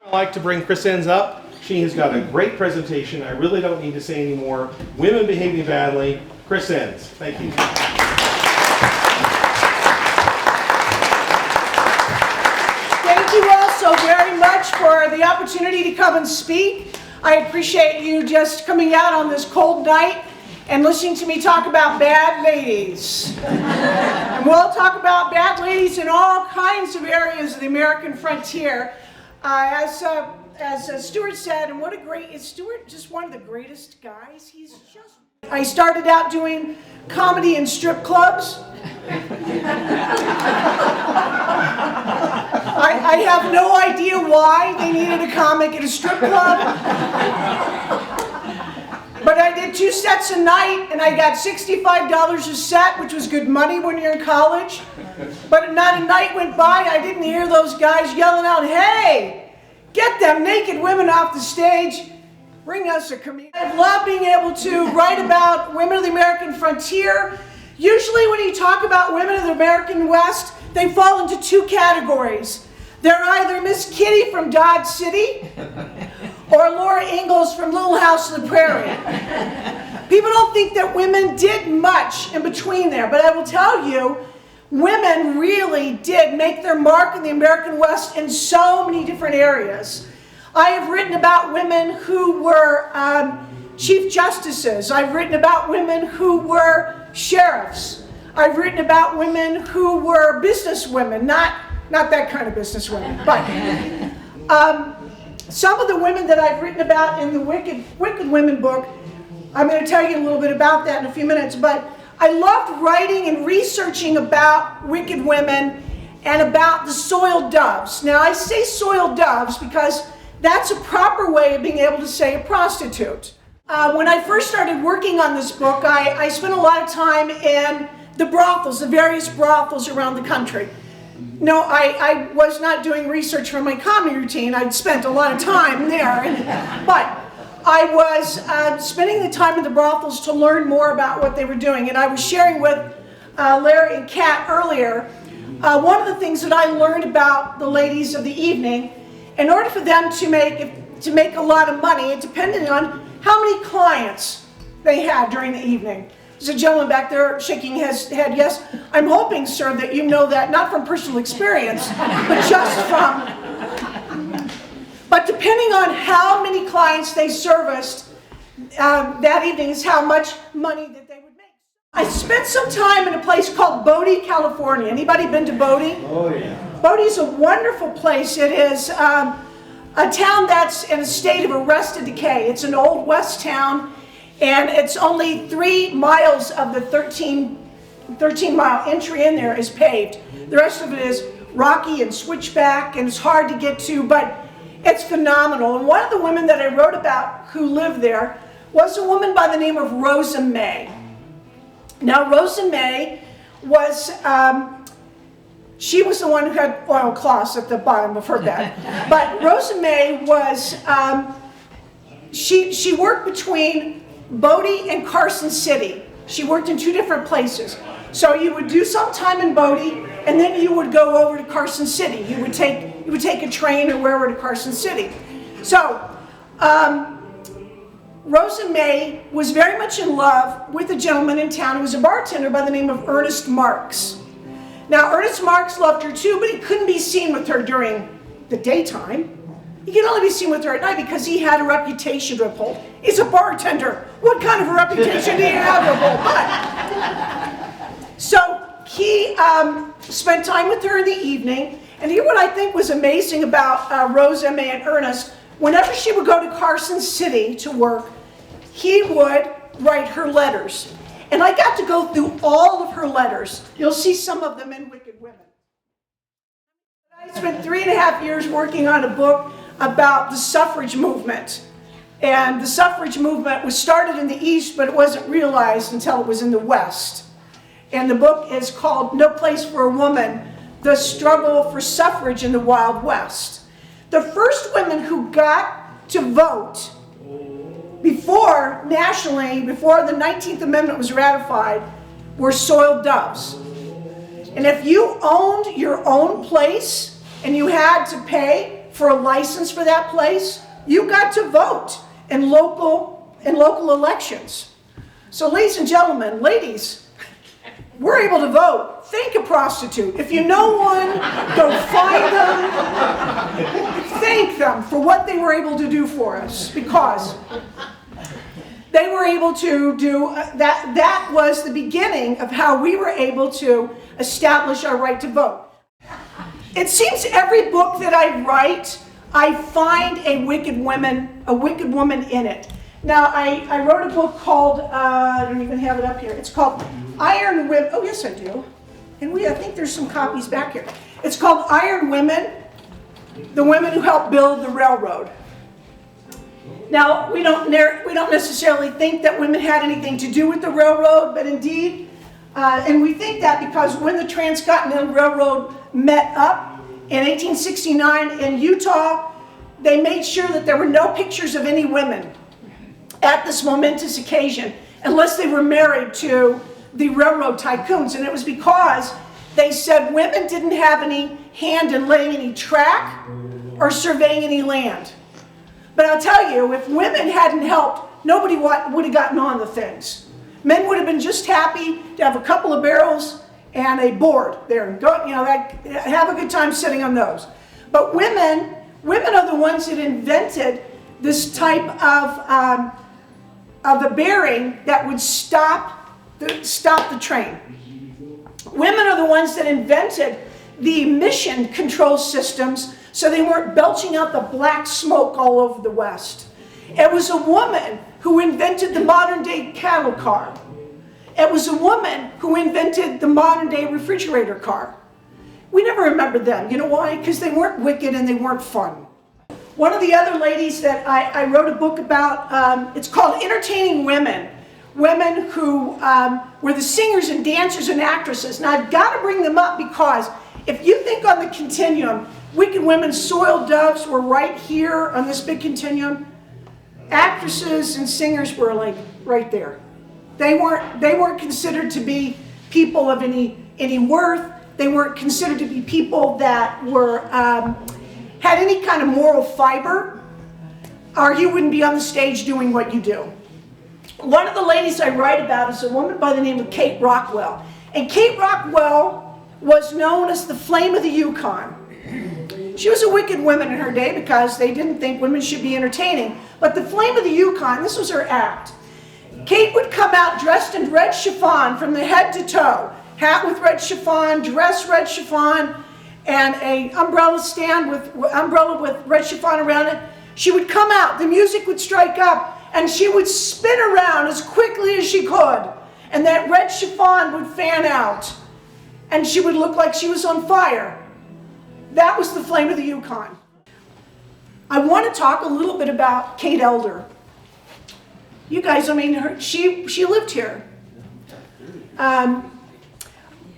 I'd like to bring Chris Enns up. She has got a great presentation. I really don't need to say any more. Women behaving badly. Chris Enns. Thank you. Thank you all so very much for the opportunity to come and speak. I appreciate you just coming out on this cold night and listening to me talk about bad ladies. And we'll talk about bad ladies in all kinds of areas of the American frontier. As Stuart said, and what a great, is Stuart just one of the greatest guys? He's just... I started out doing comedy in strip clubs. I have no idea why they needed a comic at a strip club. But I did 2 sets a night, and I got $65 a set, which was good money when you're in college. But not a night went by, I didn't hear those guys yelling out, "Hey, get them naked women off the stage. Bring us a comedian." I love being able to write about women of the American frontier. Usually when you talk about women of the American West, they fall into 2 categories. They're either Miss Kitty from Dodge City or Laura Ingalls from Little House on the Prairie. People don't think that women did much in between there, but I will tell you, women really did make their mark in the American West in so many different areas. I have written about women who were chief justices. I've written about women who were sheriffs. I've written about women who were businesswomen, not that kind of businesswomen, but some of the women that I've written about in the Wicked Women book, I'm going to tell you a little bit about that in a few minutes, but I loved writing and researching about wicked women and about the soiled doves. Now I say soiled doves because that's a proper way of being able to say a prostitute. When I first started working on this book, I spent a lot of time in the brothels, the various brothels around the country. No, I was not doing research for my comedy routine. I'd spent a lot of time there, but I was spending the time in the brothels to learn more about what they were doing. And I was sharing with Larry and Kat earlier, one of the things that I learned about the ladies of the evening, in order for them to make a lot of money, it depended on how many clients they had during the evening. There's a gentleman back there shaking his head, yes. I'm hoping, sir, that you know that, not from personal experience, but just from... But depending on how many clients they serviced that evening is how much money that they would make. I spent some time in a place called Bodie, California. Anybody been to Bodie? Oh, yeah. Bodie's a wonderful place. It is a town that's in a state of arrested decay. It's an old west town, and it's only 3 miles of the 13-mile entry in there is paved. The rest of it is rocky and switchback, and it's hard to get to, but it's phenomenal. And one of the women that I wrote about who lived there was a woman by the name of Rosa May. Now, Rosa May was, she was the one who had oilcloths at the bottom of her bed. But Rosa May was, she worked between Bodie and Carson City. She worked in 2 different places. So you would do some time in Bodie, and then you would go over to Carson City. You would take a train or wherever to Carson City. So Rosa May was very much in love with a gentleman in town who was a bartender by the name of Ernest Marks. Now Ernest Marks loved her too, but he couldn't be seen with her during the daytime. He could only be seen with her at night because he had a reputation to uphold. He's a bartender. What kind of a reputation do you have to uphold? But, so he spent time with her in the evening, and here what I think was amazing about Rosa May and Ernest, whenever she would go to Carson City to work, he would write her letters. And I got to go through all of her letters. You'll see some of them in Wicked Women. I spent 3.5 years working on a book about the suffrage movement. And the suffrage movement was started in the East, but it wasn't realized until it was in the West. And the book is called No Place for a Woman, The Struggle for Suffrage in the Wild West. The first women who got to vote nationally, before the 19th Amendment was ratified, were soiled doves. And if you owned your own place and you had to pay for a license for that place, you got to vote in local elections. So ladies and gentlemen, ladies, we're able to vote. Thank a prostitute. If you know one, go find them. Thank them for what they were able to do for us, because they were able to do that. That was the beginning of how we were able to establish our right to vote. It seems every book that I write, I find a wicked woman in it. Now, I wrote a book called, I don't even have it up here. It's called Iron Women. Oh, yes, I do. And I think there's some copies back here. It's called Iron Women, the women who helped build the railroad. Now, we don't necessarily think that women had anything to do with the railroad, but indeed, and we think that because when the Transcontinental Railroad met up in 1869 in Utah, they made sure that there were no pictures of any women at this momentous occasion, unless they were married to the railroad tycoons. And it was because they said women didn't have any hand in laying any track or surveying any land. But I'll tell you, if women hadn't helped, nobody would have gotten on the things. Men would have been just happy to have a couple of barrels and a board there, and go, have a good time sitting on those. But women are the ones that invented this type of a bearing that would stop the train. Women are the ones that invented the emission control systems so they weren't belching out the black smoke all over the West. It was a woman who invented the modern day cattle car. It was a woman who invented the modern day refrigerator car. We never remember them. You know why? Because they weren't wicked and they weren't fun. One of the other ladies that I wrote a book about, it's called Entertaining Women. Women who were the singers and dancers and actresses. Now I've got to bring them up because if you think on the continuum, wicked women, soiled doves were right here on this big continuum. Actresses and singers were like right there. They weren't considered to be people of any worth. They weren't considered to be people that were had any kind of moral fiber, or you wouldn't be on the stage doing what you do. One of the ladies I write about is a woman by the name of Kate Rockwell. And Kate Rockwell was known as the Flame of the Yukon. She was a wicked woman in her day because they didn't think women should be entertaining. But the Flame of the Yukon, this was her act. Kate would come out dressed in red chiffon from the head to toe. Hat with red chiffon, dress red chiffon, and an umbrella stand with red chiffon around it. She would come out, the music would strike up, and she would spin around as quickly as she could. And that red chiffon would fan out. And she would look like she was on fire. That was the Flame of the Yukon. I want to talk a little bit about Kate Elder. You guys, she lived here.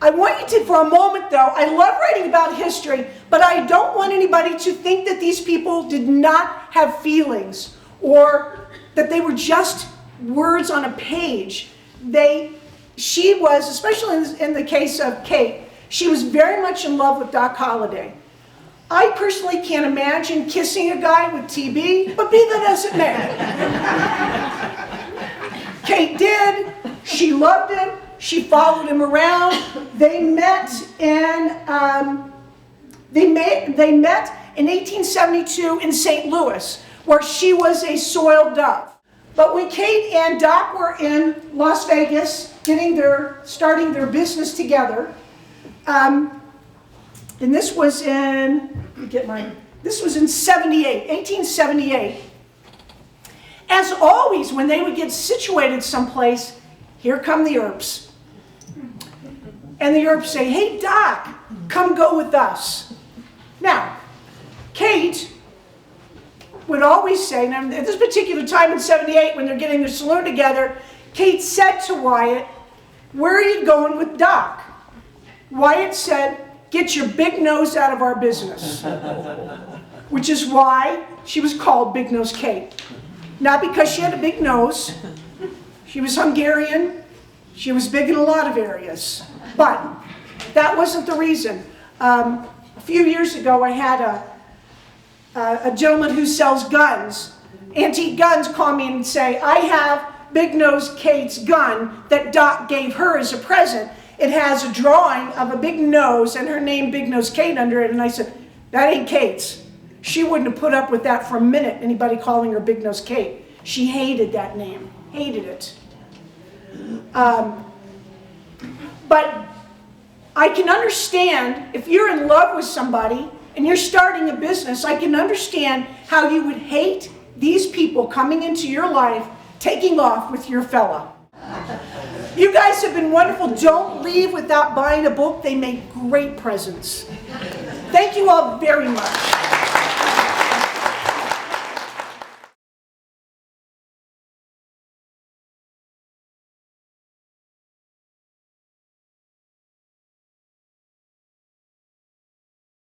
I want you to, for a moment though, I love writing about history, but I don't want anybody to think that these people did not have feelings or that they were just words on a page. She was, especially in the case of Kate, she was very much in love with Doc Holliday. I personally can't imagine kissing a guy with TB, but be that as it may. Kate did. She loved him. She followed him around. They met in 1872 in St. Louis, where she was a soiled dove. But when Kate and Doc were in Las Vegas, starting their business together, and this was in, this was in 1878. As always, when they would get situated someplace, here come the Earps. And the Earps say, hey Doc, come go with us. Now, Kate would always say, and at this particular time in 78 when they're getting their saloon together, Kate said to Wyatt, where are you going with Doc? Wyatt said, get your big nose out of our business. Which is why she was called Big Nose Kate. Not because she had a big nose. She was Hungarian. She was big in a lot of areas. But that wasn't the reason. A few years ago, I had a gentleman who sells guns, antique guns, call me and say, I have Big Nose Kate's gun that Doc gave her as a present. It has a drawing of a big nose and her name Big Nose Kate under it. And I said, that ain't Kate's. She wouldn't have put up with that for a minute, anybody calling her Big Nose Kate. She hated that name, hated it. But I can understand if you're in love with somebody and you're starting a business, I can understand how you would hate these people coming into your life, taking off with your fella. You guys have been wonderful. Don't leave without buying a book. They make great presents. Thank you all very much.